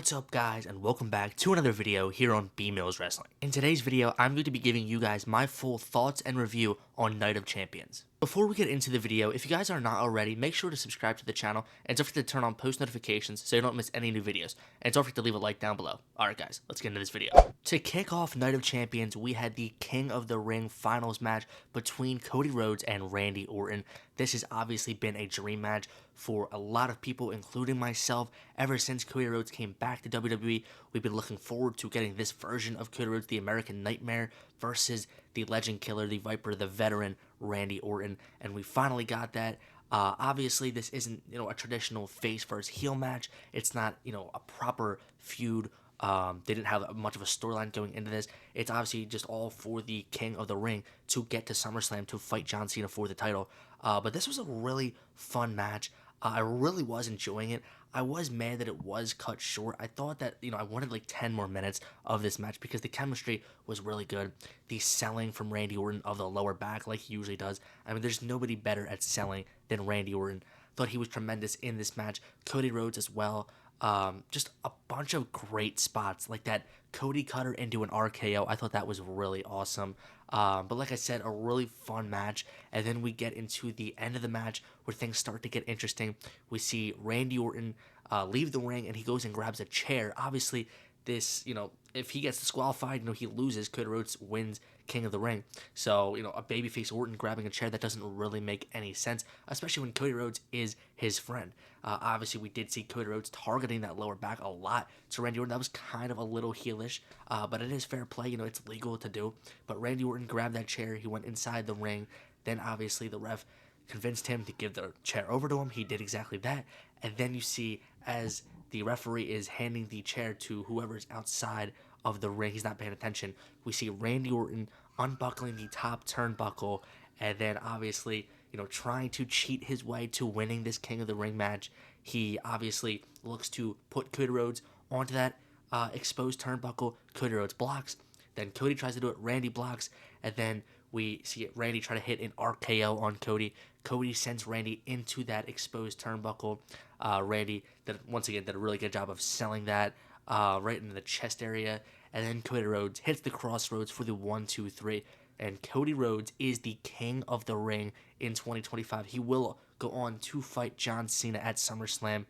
What's up guys, and welcome back to another video here on B Mills Wrestling. In today's video, I'm going to be giving you guys my full thoughts and review on Night of Champions. Before we get into the video, if you guys are not already, make sure to subscribe to the channel and don't forget to turn on post notifications so you don't miss any new videos. And don't forget to leave a like down below. Alright guys, let's get into this video. To kick off Night of Champions, we had the King of the Ring finals match between Cody Rhodes and Randy Orton. This has obviously been a dream match for a lot of people, including myself. Ever since Cody Rhodes came back to WWE, we've been looking forward to getting this version of Cody Rhodes, the American Nightmare, versus the Legend Killer, the Viper, the veteran, Randy Orton, and we finally got that. Obviously, this isn't, a traditional face versus heel match. It's not, a proper feud. They didn't have much of a storyline going into this. It's obviously just all for the King of the Ring to get to SummerSlam to fight John Cena for the title. But this was a really fun match. I really was enjoying it. I was mad that it was cut short. I thought that, I wanted like 10 more minutes of this match because the chemistry was really good. The selling from Randy Orton of the lower back like he usually does. I mean, there's nobody better at selling than Randy Orton. Thought he was tremendous in this match. Cody Rhodes as well. Just a bunch of great spots like that Cody Kotr into an RKO. I thought that was really awesome. But like I said, a really fun match. And then we get into the end of the match where things start to get interesting. We see Randy Orton leave the ring and he goes and grabs a chair. Obviously, this, if he gets disqualified, he loses. Cody Rhodes wins King of the Ring. So, a babyface Orton grabbing a chair, that doesn't really make any sense, especially when Cody Rhodes is his friend. Obviously, we did see Cody Rhodes targeting that lower back a lot to Randy Orton. That was kind of a little heelish, but it is fair play. It's legal to do. But Randy Orton grabbed that chair. He went inside the ring. Then, obviously, the ref convinced him to give the chair over to him. He did exactly that. And then you see as the referee is handing the chair to whoever's outside of the ring, he's not paying attention. We see Randy Orton unbuckling the top turnbuckle and then obviously, trying to cheat his way to winning this King of the Ring match. He obviously looks to put Cody Rhodes onto that exposed turnbuckle. Cody Rhodes blocks. Then Cody tries to do it. Randy blocks. And then we see Randy try to hit an RKO on Cody. Cody sends Randy into that exposed turnbuckle. Randy once again did a really good job of selling that right into the chest area. And then Cody Rhodes hits the crossroads for the 1-2-3. And Cody Rhodes is the King of the Ring in 2025. He will go on to fight John Cena at SummerSlam.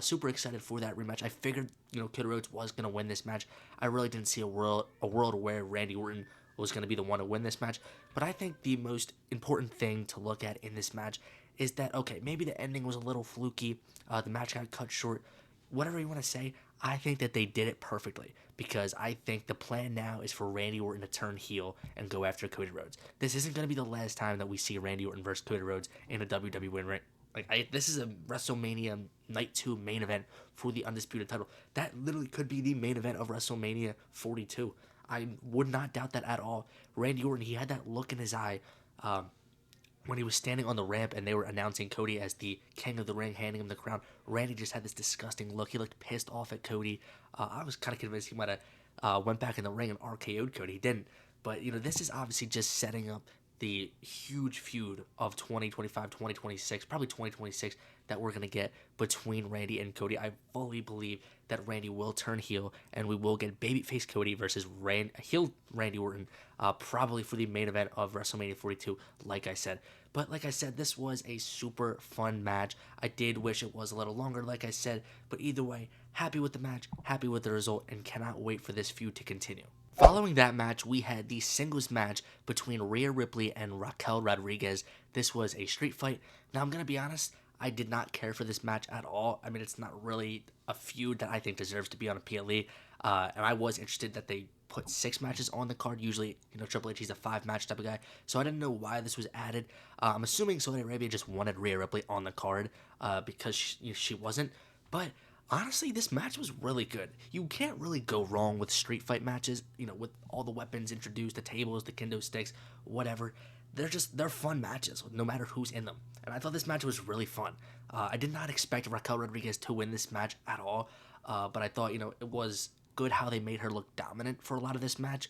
Super excited for that rematch. I figured, Cody Rhodes was going to win this match. I really didn't see a world where Randy Orton was going to be the one to win this match. But I think the most important thing to look at in this match is that, okay, maybe the ending was a little fluky. The match got cut short. Whatever you want to say, I think that they did it perfectly because I think the plan now is for Randy Orton to turn heel and go after Cody Rhodes. This isn't going to be the last time that we see Randy Orton versus Cody Rhodes in a WWE ring. This is a WrestleMania Night 2 main event for the Undisputed title. That literally could be the main event of WrestleMania 42. I would not doubt that at all. Randy Orton, he had that look in his eye when he was standing on the ramp and they were announcing Cody as the King of the Ring, handing him the crown. Randy just had this disgusting look. He looked pissed off at Cody. I was kind of convinced he might have went back in the ring and RKO'd Cody. He didn't. But, this is obviously just setting up the huge feud of 2025, 2026, probably 2026 that we're going to get between Randy and Cody. I fully believe that Randy will turn heel and we will get babyface Cody versus heel Randy Orton probably for the main event of WrestleMania 42, like I said. But like I said, this was a super fun match. I did wish it was a little longer, like I said, but either way, happy with the match, happy with the result, and cannot wait for this feud to continue. Following that match, we had the singles match between Rhea Ripley and Raquel Rodriguez. This was a street fight. Now, I'm going to be honest, I did not care for this match at all. I mean, it's not really a feud that I think deserves to be on a PLE. And I was interested that they put 6 matches on the card. Usually, Triple H, he's a 5-match type of guy. So I didn't know why this was added. I'm assuming Saudi Arabia just wanted Rhea Ripley on the card because she wasn't. But honestly, this match was really good. You can't really go wrong with street fight matches, with all the weapons introduced, the tables, the kendo sticks, whatever. They're fun matches, no matter who's in them. And I thought this match was really fun. I did not expect Raquel Rodriguez to win this match at all, but I thought, it was good how they made her look dominant for a lot of this match.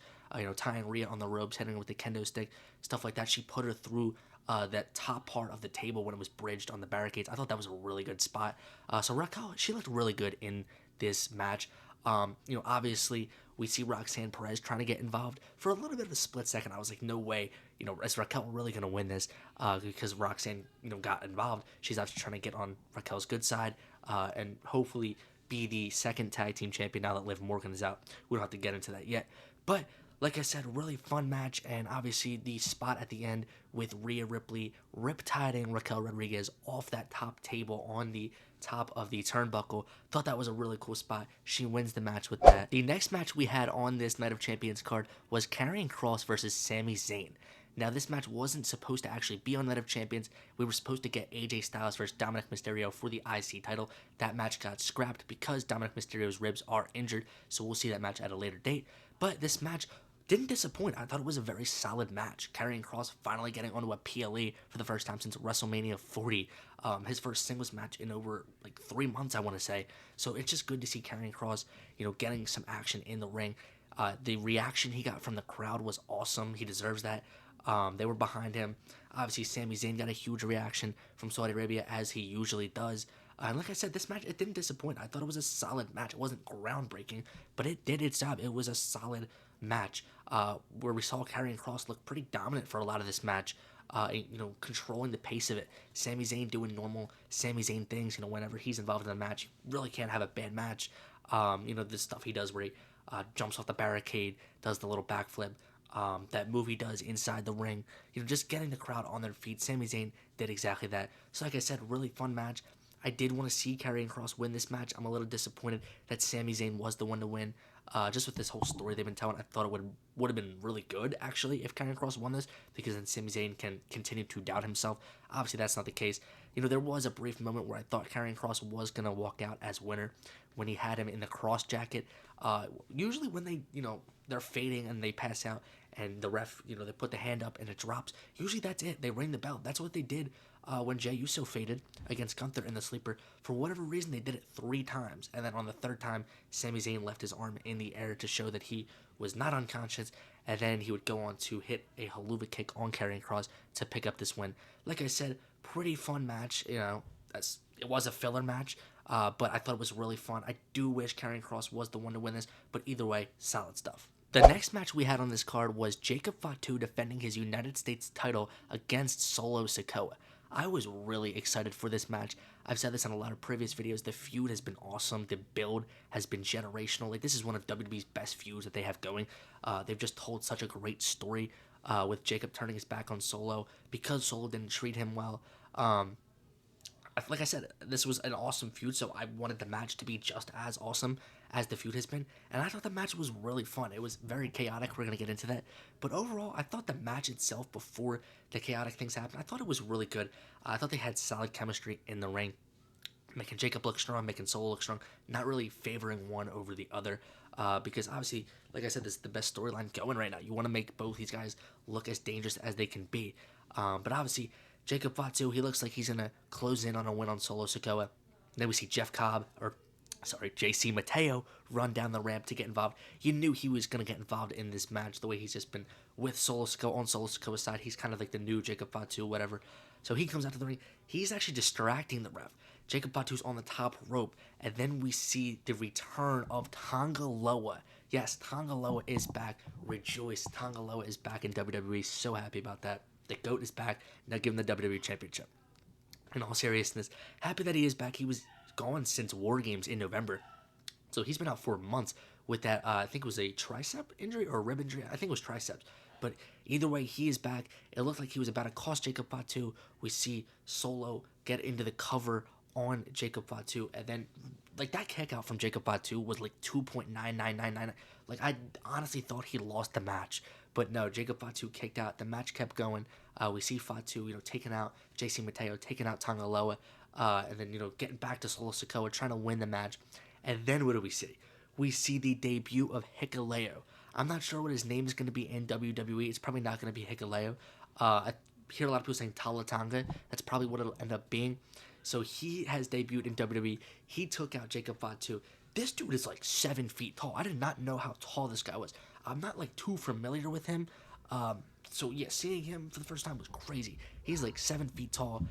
Tying Rhea on the ropes, hitting her with the kendo stick, stuff like that. She put her through that top part of the table when it was bridged on the barricades. I thought that was a really good spot. So Raquel, she looked really good in this match. Obviously we see Roxanne Perez trying to get involved for a little bit of a split second. I was like, no way, is Raquel really gonna win this? Because Roxanne, got involved. She's actually trying to get on Raquel's good side, and hopefully be the second tag team champion now that Liv Morgan is out. We don't have to get into that yet, but like I said, really fun match, and obviously the spot at the end with Rhea Ripley riptiding Raquel Rodriguez off that top table on the top of the turnbuckle. Thought that was a really cool spot. She wins the match with that. The next match we had on this Night of Champions card was Karrion Kross versus Sami Zayn. Now, this match wasn't supposed to actually be on Night of Champions. We were supposed to get AJ Styles versus Dominic Mysterio for the IC title. That match got scrapped because Dominic Mysterio's ribs are injured, so we'll see that match at a later date. But this match didn't disappoint. I thought it was a very solid match. Karrion Kross finally getting onto a PLE for the first time since WrestleMania 40. His first singles match in over 3 months, I want to say. So it's just good to see Karrion Kross, getting some action in the ring. The reaction he got from the crowd was awesome. He deserves that. They were behind him. Obviously, Sami Zayn got a huge reaction from Saudi Arabia, as he usually does. And like I said, this match, it didn't disappoint. I thought it was a solid match. It wasn't groundbreaking, but it did its job. It was a solid match where we saw Karrion Kross look pretty dominant for a lot of this match, controlling the pace of it. Sami Zayn doing normal Sami Zayn things. Whenever he's involved in a match, you really can't have a bad match. The stuff he does where he jumps off the barricade, does the little backflip. That move he does inside the ring, just getting the crowd on their feet. Sami Zayn did exactly that. So like I said, really fun match. I did want to see Karrion Kross win this match. I'm a little disappointed that Sami Zayn was the one to win. Just with this whole story they've been telling, I thought it would have been really good, actually, if Karrion Kross won this, because then Sami Zayn can continue to doubt himself. Obviously, that's not the case. There was a brief moment where I thought Karrion Kross was going to walk out as winner when he had him in the cross jacket. Usually when they, they're fading and they pass out and the ref, they put the hand up and it drops. Usually that's it. They ring the bell. That's what they did when Jey Uso faded against Gunther in the sleeper. For whatever reason, they did it 3 times. And then on the 3rd time, Sami Zayn left his arm in the air to show that he was not unconscious. And then he would go on to hit a haluva kick on Karrion Kross to pick up this win. Like I said, pretty fun match. It was a filler match. But I thought it was really fun. I do wish Karrion Kross was the one to win this. But either way, solid stuff. The next match we had on this card was Jacob Fatu defending his United States title against Solo Sikoa. I was really excited for this match. I've said this on a lot of previous videos. The feud has been awesome. The build has been generational. This is one of WWE's best feuds that they have going. They've just told such a great story with Jacob turning his back on Solo because Solo didn't treat him well. Like I said, this was an awesome feud, so I wanted the match to be just as awesome as the feud has been, and I thought the match was really fun. It was very chaotic. We're going to get into that, but overall, I thought the match itself, before the chaotic things happened, I thought it was really good. I thought they had solid chemistry in the ring, making Jacob look strong, making Solo look strong, not really favoring one over the other, because obviously, like I said, this is the best storyline going right now. You want to make both these guys look as dangerous as they can be, but obviously, Jacob Fatu, he looks like he's going to close in on a win on Solo Sikoa. Then we see JC Mateo run down the ramp to get involved. You knew he was going to get involved in this match, the way he's just been with Solo Sikoa on Solo Sikoa's side. He's kind of like the new Jacob Fatu, whatever. So he comes out to the ring. He's actually distracting the ref. Jacob Fatu's on the top rope, and then we see the return of Tonga Loa. Yes, Tonga Loa is back. Rejoice, Tonga Loa is back in WWE. So happy about that. The GOAT is back, now giving the WWE Championship. In all seriousness, happy that he is back. He was gone since War Games in November. So he's been out for months with that, I think it was a tricep injury or a rib injury. I think it was triceps. But either way, he is back. It looked like he was about to cost Jacob Fatu. We see Solo get into the cover on Jacob Fatu, and then that kick out from Jacob Fatu was 2.9999. I honestly thought he lost the match, but no, Jacob Fatu kicked out. The match kept going. We see Fatu, taking out JC Mateo, taking out Tonga Loa, and then getting back to Solo Sikoa, trying to win the match. And then what do we see? We see the debut of Hikuleo. I'm not sure what his name is going to be in WWE. It's probably not going to be Hikuleo. I hear a lot of people saying Tala Tonga. That's probably what it'll end up being. So he has debuted in WWE. He took out Jacob Fatu. This dude is 7 feet tall. I did not know how tall this guy was. I'm not too familiar with him. So yeah, seeing him for the first time was crazy. He's 7 feet tall.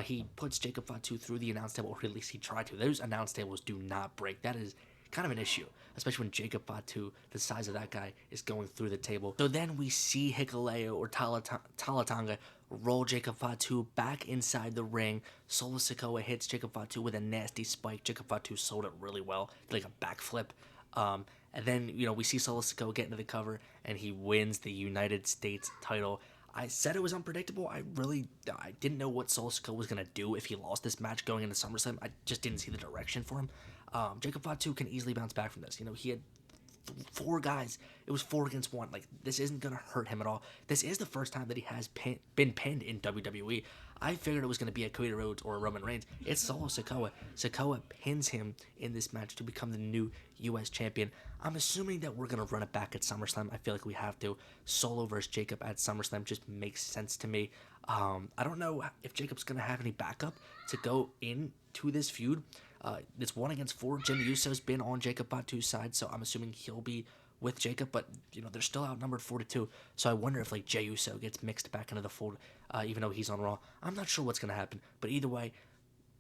He puts Jacob Fatu through the announce table, or at least he tried to. Those announce tables do not break. That is kind of an issue, especially when Jacob Fatu, the size of that guy, is going through the table. So then we see Hikuleo or Talatanga roll Jacob Fatu back inside the ring. Solo Sikoa hits Jacob Fatu with a nasty spike. Jacob Fatu sold it really well, like a backflip. And then, we see Solo Sikoa get into the cover, and he wins the United States title. I said it was unpredictable. I didn't know what Solo Sikoa was going to do if he lost this match going into SummerSlam. I just didn't see the direction for him. Jacob Fatu can easily bounce back from this. He had 4 guys. It was 4 against 1. Like, this isn't going to hurt him at all. This is the first time that he has been pinned in WWE. I figured it was going to be a Cody Rhodes or a Roman Reigns. It's Solo Sikoa. Sikoa pins him in this match to become the new U.S. champion. I'm assuming that we're going to run it back at SummerSlam. I feel like we have to. Solo versus Jacob at SummerSlam just makes sense to me. I don't know if Jacob's going to have any backup to go into this feud. It's 1 against 4. Jimmy Uso's been on Jacob Fatu's side, so I'm assuming he'll be with Jacob, but they're still outnumbered 4-2. So I wonder if Jey Uso gets mixed back into the fold, even though he's on Raw. I'm not sure what's gonna happen, but either way,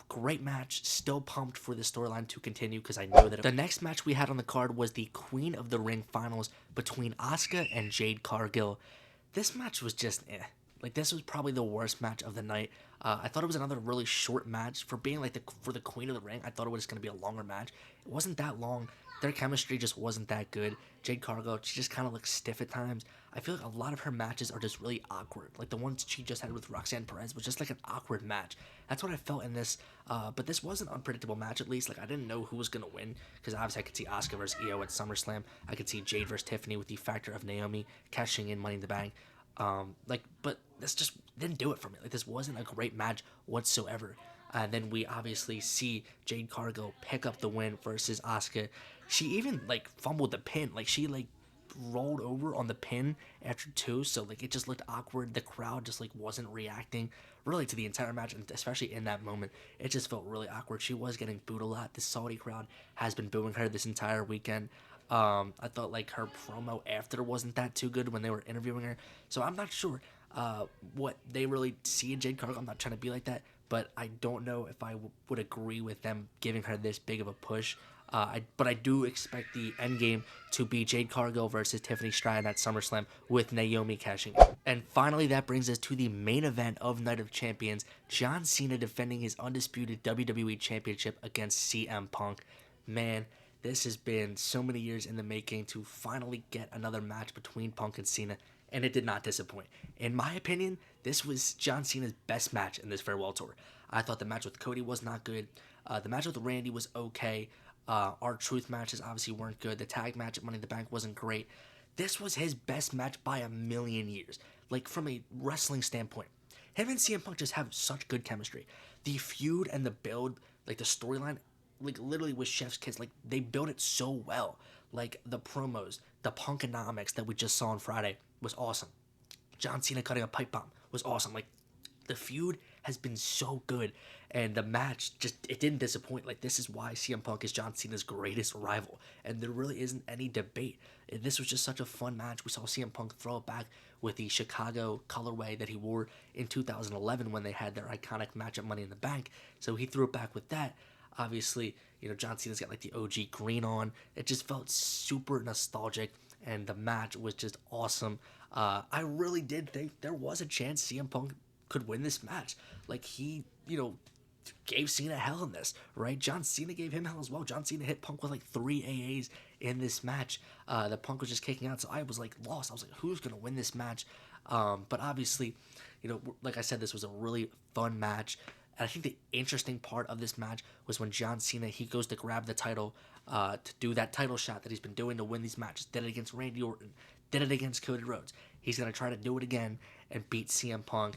great match. Still pumped for the storyline to continue because I know that the next match we had on the card was the Queen of the Ring finals between Asuka and Jade Cargill. This match was just this was probably the worst match of the night. I thought it was another really short match for being for the Queen of the Ring. I thought it was going to be a longer match. It wasn't that long. Their chemistry just wasn't that good. Jade Cargill, she just kind of looks stiff at times. I feel like a lot of her matches are just really awkward. Like the ones she just had with Roxanne Perez was just like an awkward match. That's what I felt in this. But this was an unpredictable match at least. Like I didn't know who was going to win because obviously I could see Asuka versus Io at SummerSlam. I could see Jade versus Tiffany with the factor of Naomi cashing in Money in the Bank. But this just didn't do it for me. Like this wasn't a great match whatsoever. And then we obviously see Jade Cargill pick up the win versus Asuka. She even fumbled the pin. She rolled over on the pin after 2, so it just looked awkward. The crowd just wasn't reacting really to the entire match, and especially in that moment, it just felt really awkward. She was getting booed a lot. The Saudi crowd has been booing her this entire weekend. I thought her promo after wasn't that too good when they were interviewing her. So I'm not sure what they really see in Jade Cargill. I'm not trying to be like that, but I don't know if I would agree with them giving her this big of a push. But I do expect the end game to be Jade Cargill versus Tiffany Stratton at SummerSlam with Naomi cashing in. And finally, that brings us to the main event of Night of Champions. John Cena defending his undisputed WWE Championship against CM Punk. Man, this has been so many years in the making to finally get another match between Punk and Cena, and it did not disappoint. In my opinion, this was John Cena's best match in this farewell tour. I thought the match with Cody was not good. The match with Randy was okay. Our Truth matches obviously weren't good. The tag match at Money in the Bank wasn't great. This was his best match by a million years. From a wrestling standpoint. Him and CM Punk just have such good chemistry. The feud and the build, the storyline, literally was chef's kiss. They built it so well. The promos, the Punkonomics that we just saw on Friday was awesome. John Cena cutting a pipe bomb was awesome. The feud has been so good, and the match it didn't disappoint. This is why CM Punk is John Cena's greatest rival, and there really isn't any debate. This was just such a fun match. We saw CM Punk throw it back with the Chicago colorway that he wore in 2011 when they had their iconic match at Money in the Bank. So he threw it back with that. Obviously, John Cena's got the OG green on. It just felt super nostalgic, and the match was just awesome. I really did think there was a chance CM Punk could win this match. He, gave Cena hell in this, right? John Cena gave him hell as well. John Cena hit Punk with 3 AAs in this match. The Punk was just kicking out, so I was lost. I was who's gonna win this match? But obviously, like I said, this was a really fun match. And I think the interesting part of this match was when John Cena, he goes to grab the title to do that title shot that he's been doing to win these matches. Did it against Randy Orton. Did it against Cody Rhodes. He's going to try to do it again and beat CM Punk.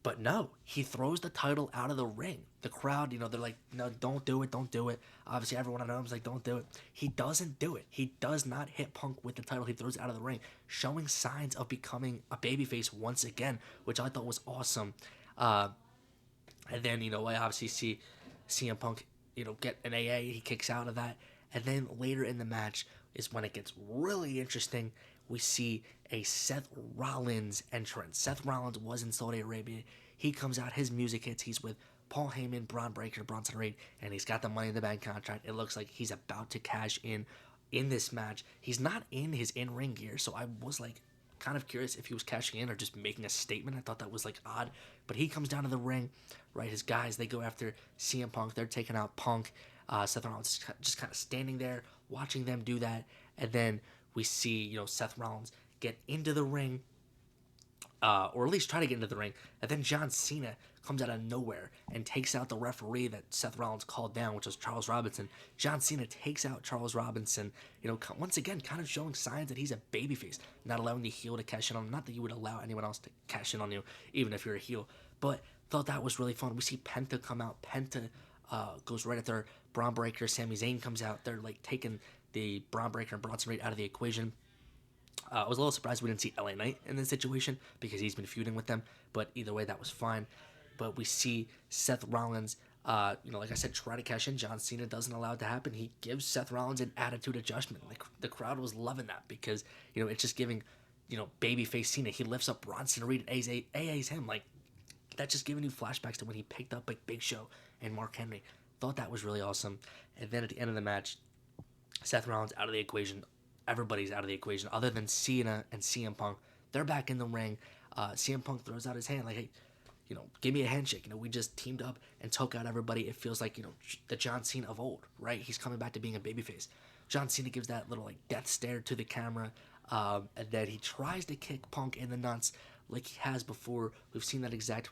But no, he throws the title out of the ring. The crowd, they're like, no, don't do it, don't do it. Obviously, everyone I know is like, don't do it. He doesn't do it. He does not hit Punk with the title. He throws it out of the ring, showing signs of becoming a babyface once again, which I thought was awesome. And then, I obviously see CM Punk, get an AA. He kicks out of that. And then later in the match is when it gets really interesting. We see a Seth Rollins entrance. Seth Rollins was in Saudi Arabia. He comes out. His music hits. He's with Paul Heyman, Braun Breaker, Bronson Reed, and he's got the Money in the Bank contract. It looks like he's about to cash in this match. He's not in his in-ring gear, so I was like kind of curious if he was cashing in or just making a statement. I thought that was like odd, but he comes down to the ring, right? His guys, they go after CM Punk. They're taking out Punk. Seth Rollins just kind of standing there watching them do that, and then we see Seth Rollins get into the ring, or at least try to get into the ring, and then John Cena comes out of nowhere and takes out the referee that Seth Rollins called down, which was Charles Robinson. John Cena takes out Charles Robinson, once again, kind of showing signs that he's a babyface, not allowing the heel to cash in on him. Not that you would allow anyone else to cash in on you, even if you're a heel, but thought that was really fun. We see Penta come out. Penta goes right after Braun Breaker. Sami Zayn comes out. They're like taking the Braun Breaker and Bronson Reed out of the equation. I was a little surprised we didn't see LA Knight in this situation because he's been feuding with them, but either way, that was fine. But we see Seth Rollins, like I said, try to cash in. John Cena doesn't allow it to happen. He gives Seth Rollins an attitude adjustment. Like, the crowd was loving that because, it's just giving, babyface Cena. He lifts up Bronson Reed and AA's him. Like, that's just giving you flashbacks to when he picked up like Big Show and Mark Henry. Thought that was really awesome. And then at the end of the match, Seth Rollins out of the equation. Everybody's out of the equation other than Cena and CM Punk. They're back in the ring. CM Punk throws out his hand like, hey, give me a handshake. We just teamed up and took out everybody. It feels like, the John Cena of old, right? He's coming back to being a babyface. John Cena gives that little like death stare to the camera, and then he tries to kick Punk in the nuts like he has before. We've seen that exact,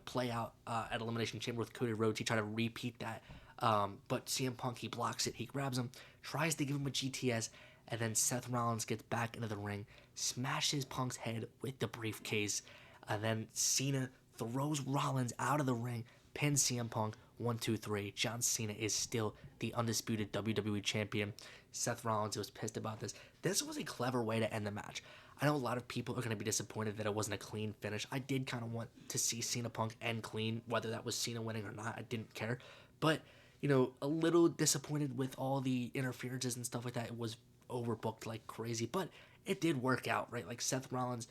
play out at Elimination Chamber with Cody Rhodes. He tried to repeat that, but CM Punk, he blocks it. He grabs him, tries to give him a GTS, and then Seth Rollins gets back into the ring, smashes Punk's head with the briefcase, and then Cena throws Rollins out of the ring, pins CM Punk, 1, 2, 3. John Cena is still the undisputed WWE champion. Seth Rollins was pissed about this. This was a clever way to end the match. I know a lot of people are going to be disappointed that it wasn't a clean finish. I did kind of want to see Cena Punk end clean, whether that was Cena winning or not. I didn't care. But, a little disappointed with all the interferences and stuff like that. It was overbooked like crazy, but it did work out, right? Like Seth Rollins,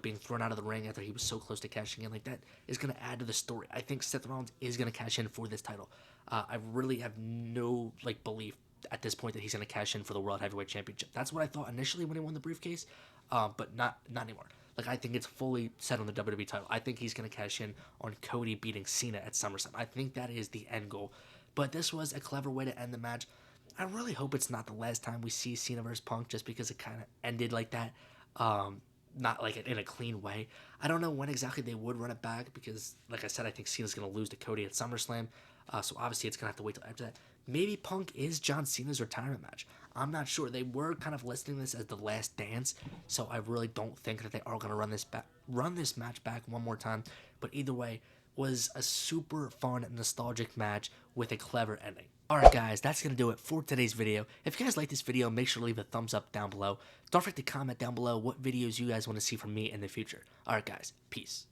being thrown out of the ring after he was so close to cashing in, like that is going to add to the story. I think Seth Rollins is going to cash in for this title. I really have no belief at this point that he's going to cash in for the World Heavyweight Championship. That's what I thought initially when he won the briefcase, but not anymore. Like, I think it's fully set on the WWE title. I think he's going to cash in on Cody beating Cena at SummerSlam. I think that is the end goal. But this was a clever way to end the match. I really hope it's not the last time we see Cena versus Punk, just because it kind of ended like that. Not like in a clean way. I don't know when exactly they would run it back because, like I said, I think Cena's going to lose to Cody at SummerSlam. So obviously it's going to have to wait till after that. Maybe Punk is John Cena's retirement match. I'm not sure. They were kind of listing this as the last dance, so I really don't think that they are going to run this match back one more time. But either way, was a super fun and nostalgic match with a clever ending. Alright guys, that's going to do it for today's video. If you guys like this video, make sure to leave a thumbs up down below. Don't forget to comment down below what videos you guys want to see from me in the future. Alright guys, peace.